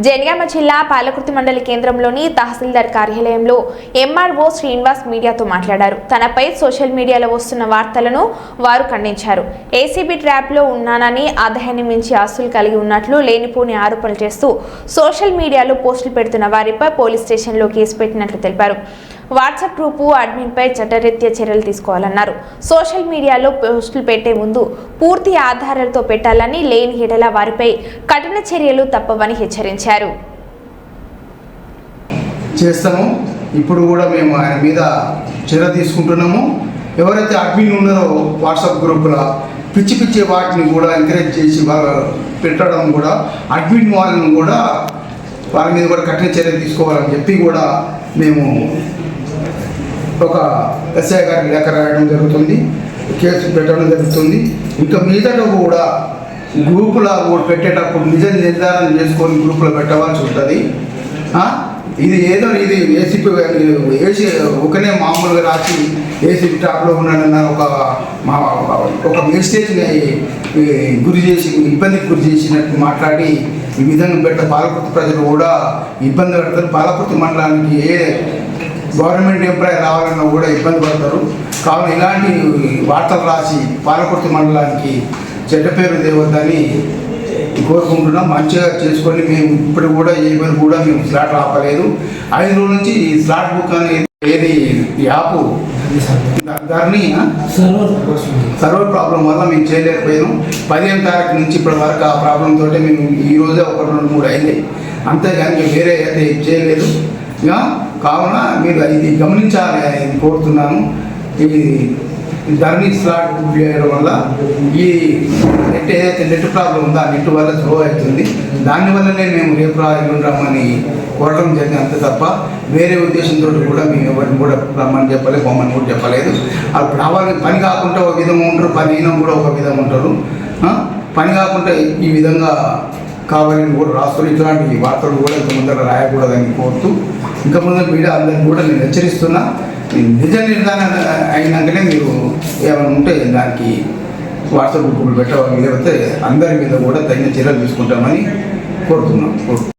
జనగామ జిల్లా పాలకుర్తి మండలి కేంద్రంలోని తహసీల్దార్ కార్యాలయంలో ఎంఆర్ఓ శ్రీనివాస్ మీడియాతో మాట్లాడారు. తనపై సోషల్ మీడియాలో వస్తున్న వార్తలను వారు ఖండించారు. ఏసీబీ ట్రాప్లో ఉన్నానని ఆదాయాన్ని మించి ఆస్తులు కలిగి ఉన్నట్లు లేనిపోని ఆరోపణలు చేస్తూ సోషల్ మీడియాలో పోస్టులు పెడుతున్న వారిపై పోలీస్ స్టేషన్లో కేసు పెట్టినట్లు తెలిపారు. వాట్సాప్ గ్రూపు అడ్మిన్పై చట్టరీత్యా చర్యలు తీసుకోవాలన్నారు. సోషల్ మీడియాలో పోస్టులు పెట్టే ముందు పూర్తి ఆధారాలతో పెట్టాలని, లేని ఎడల వారిపై కఠిన చర్యలు తప్పవని హెచ్చరించారు. చేస్తాము. ఇప్పుడు కూడా మేము ఆయన మీద చర్య తీసుకుంటున్నాము. ఎవరైతే అడ్మిన్ ఉన్నారో వాట్సాప్ గ్రూపులో పిచ్చి వాటిని కూడా ఎంకరేజ్ చేసి పెట్టడం కూడా అడ్మిన్ వాళ్ళని కూడా వాళ్ళ మీద కూడా కఠిన చర్య తీసుకోవాలని చెప్పి కూడా మేము ఒక ఎస్ఐ గారికి లేఖ రాయడం జరుగుతుంది, కేసు పెట్టడం జరుగుతుంది. ఇంకా మీదట కూడా గ్రూపులో పెట్టేటప్పుడు నిజ నిర్ధారణ చేసుకొని గ్రూపులో పెట్టవలసి ఉంటుంది. ఇది ఏదో ఇది ఏసీపీ ఒకనే మామూలుగా రాసి ఏసీపీ టాప్లో ఉన్నాడన్న ఒక మెసేజ్ని ఇబ్బందికి గురి చేసినట్టు మాట్లాడి ఈ విధంగా పాలకుర్తి ప్రజలు కూడా ఇబ్బంది పడతారు. పాలకుర్తి మండలానికి ఏ గవర్నమెంట్ ఎంప్లాయీ రావాలన్నా కూడా ఇబ్బంది పడతారు. కావున ఇలాంటి వార్తలు రాసి పాలకుర్తి మండలానికి చెడ్డ పేరు తేవద్దని కోరుకుంటున్నాం. మంచిగా చేసుకొని మేము ఇప్పుడు కూడా ఏమైనా కూడా మేము స్లాట్ ఆపలేదు. 5 రోజుల నుంచి ఈ స్లాట్ బుక్ అనేది ఏది యాప్ ధరణి సర్వర్ ప్రాబ్లం వల్ల మేము చేయలేకపోయాము. 15వ తారీఖు నుంచి ఇప్పటి వరకు ఆ ప్రాబ్లం తోటే మేము ఈరోజే 1, 2, 3 అయింది. అంతేగాని మేము వేరే అయితే చేయలేదు. కావున మీరు ఇది గమనించాలని కోరుతున్నాను. ఈ ధరణి స్లాట్ బుక్ చేయడం వల్ల ఈ నెట్ ఏదైతే నెట్ ప్రాబ్లం ఉందో ఆ నెట్ వల్ల స్లో అవుతుంది. దానివల్లనే మేము రేపు రమ్మని కోరడం జరిగింది. అంతే తప్ప వేరే ఉద్దేశంతో కూడా మేము ఎవరిని కూడా రమ్మని చెప్పలేదు, బొమ్మని కూడా చెప్పలేదు. అప్పుడు రావాలని పని కాకుండా ఒక విధంగా ఉంటారు, పని అయినా కూడా ఒక విధంగా ఉంటారు. పని కాకుండా ఈ విధంగా కావాలని కూడా రాస్తారు. ఇట్లాంటి వార్తలు కూడా ఇంత ముందర రాయకూడదని కోరుతూ ఇంకా ముందు మీడియా అందరినీ కూడా నేను హెచ్చరిస్తున్నా. నిజ నిర్ధారణ అయినాకనే మీరు ఏమైనా ఉంటే దానికి వాట్సాప్ గ్రూపులు పెట్టవాలి, లేకపోతే అందరి మీద కూడా తగిన చర్యలు తీసుకుంటామని కోరుతున్నాం.